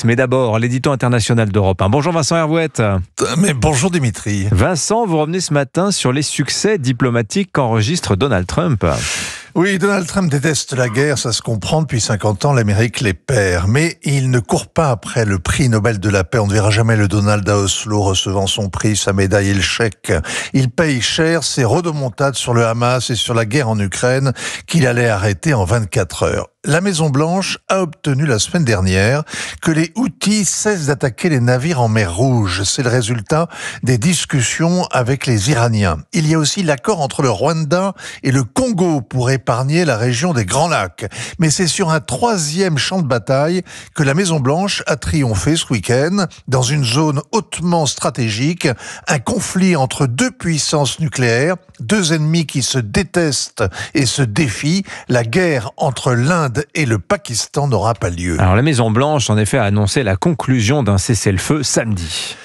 Mais d'abord, l'édito international d'Europe 1. Bonjour Vincent Hervouette. Mais bonjour Dimitri. Vincent, vous revenez ce matin sur les succès diplomatiques qu'enregistre Donald Trump. Oui, Donald Trump déteste la guerre, ça se comprend, depuis 50 ans, l'Amérique les perd. Mais il ne court pas après le prix Nobel de la paix. On ne verra jamais le Donald à Oslo recevant son prix, sa médaille et le chèque. Il paye cher ses rodomontades sur le Hamas et sur la guerre en Ukraine qu'il allait arrêter en 24 heures. La Maison-Blanche a obtenu la semaine dernière que les Houthis cessent d'attaquer les navires en mer Rouge. C'est le résultat des discussions avec les Iraniens. Il y a aussi l'accord entre le Rwanda et le Congo pour épargner la région des Grands Lacs. Mais c'est sur un troisième champ de bataille que la Maison-Blanche a triomphé ce week-end. Dans une zone hautement stratégique, un conflit entre deux puissances nucléaires, deux ennemis qui se détestent et se défient. La guerre entre l'Inde et le Pakistan n'aura pas lieu. Alors la Maison-Blanche, en effet, a annoncé la conclusion d'un cessez-le-feu samedi.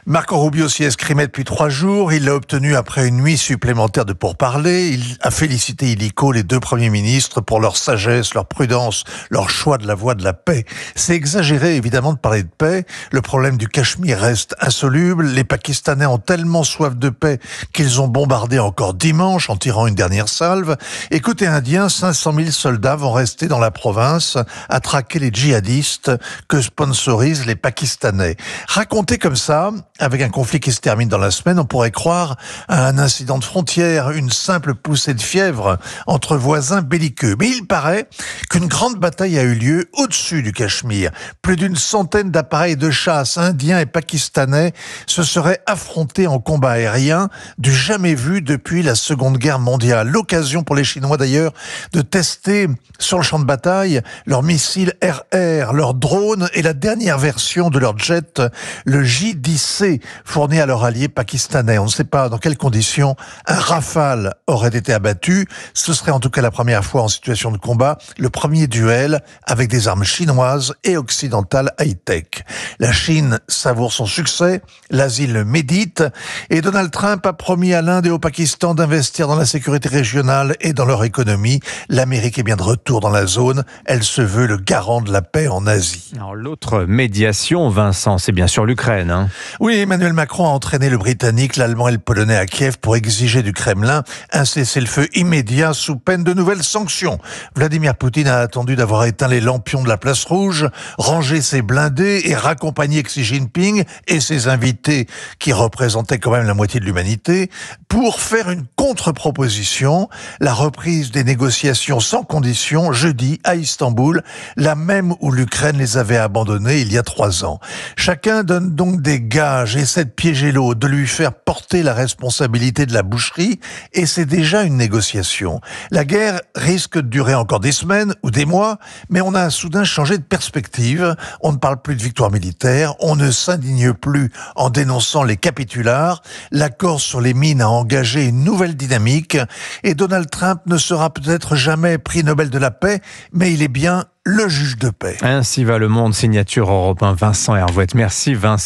Marco Rubio s'y escrimait depuis 3 jours. Il l'a obtenu après une nuit supplémentaire de pourparlers. Il a félicité illico les deux premiers ministres pour leur sagesse, leur prudence, leur choix de la voie de la paix. C'est exagéré, évidemment, de parler de paix. Le problème du Cachemire reste insoluble. Les Pakistanais ont tellement soif de paix qu'ils ont bombardé encore dimanche en tirant une dernière salve. Et côté indien, 500 000 soldats vont rester dans la province à traquer les djihadistes que sponsorisent les Pakistanais. Raconté comme ça, avec un conflit qui se termine dans la semaine, on pourrait croire à un incident de frontière, une simple poussée de fièvre entre voisins belliqueux. Mais il paraît qu'une grande bataille a eu lieu au-dessus du Cachemire. Plus d'une centaine d'appareils de chasse indiens et pakistanais se seraient affrontés en combat aérien du jamais vu depuis la Seconde Guerre mondiale. L'occasion pour les Chinois d'ailleurs de tester sur le champ de bataille leurs missiles RR, leurs drones et la dernière version de leur jet, le J-10C, fourni à leurs alliés pakistanais. On ne sait pas dans quelles conditions un Rafale aurait été abattu. Ce serait en tout cas la première fois en situation de combat, le premier duel avec des armes chinoises et occidentales high-tech. La Chine savoure son succès, l'Asie le médite, et Donald Trump a promis à l'Inde et au Pakistan d'investir dans la sécurité régionale et dans leur économie. L'Amérique est bien de retour dans la zone. Elle se veut le garant de la paix en Asie. Alors l'autre médiation, Vincent, c'est bien sûr l'Ukraine. Oui, Emmanuel Macron a entraîné le Britannique, l'Allemand et le Polonais à Kiev pour exiger du Kremlin un cessez-le-feu immédiat sous peine de nouvelles sanctions. Vladimir Poutine a attendu d'avoir éteint les lampions de la place rouge, rangé ses blindés et raccompagné Xi Jinping et ses invités, qui représentaient quand même la moitié de l'humanité, pour faire une contre-proposition, la reprise des négociations sans condition jeudi à Istanbul, la même où l'Ukraine les avait abandonnés il y a 3 ans. Chacun donne donc des gages, essaie de piéger l'autre, de lui faire porter la responsabilité de la boucherie, et c'est déjà une négociation. La guerre risque de durer encore des semaines ou des mois, mais on a soudain changé de perspective. On ne parle plus de victoire militaire, on ne s'indigne plus en dénonçant les capitulars. L'accord sur les mines a engagé une nouvelle dynamique, et Donald Trump ne sera peut-être jamais prix Nobel de la paix, mais il est bien le juge de paix. Ainsi va le monde, signature Europe 1, Vincent Hervouette. Merci Vincent.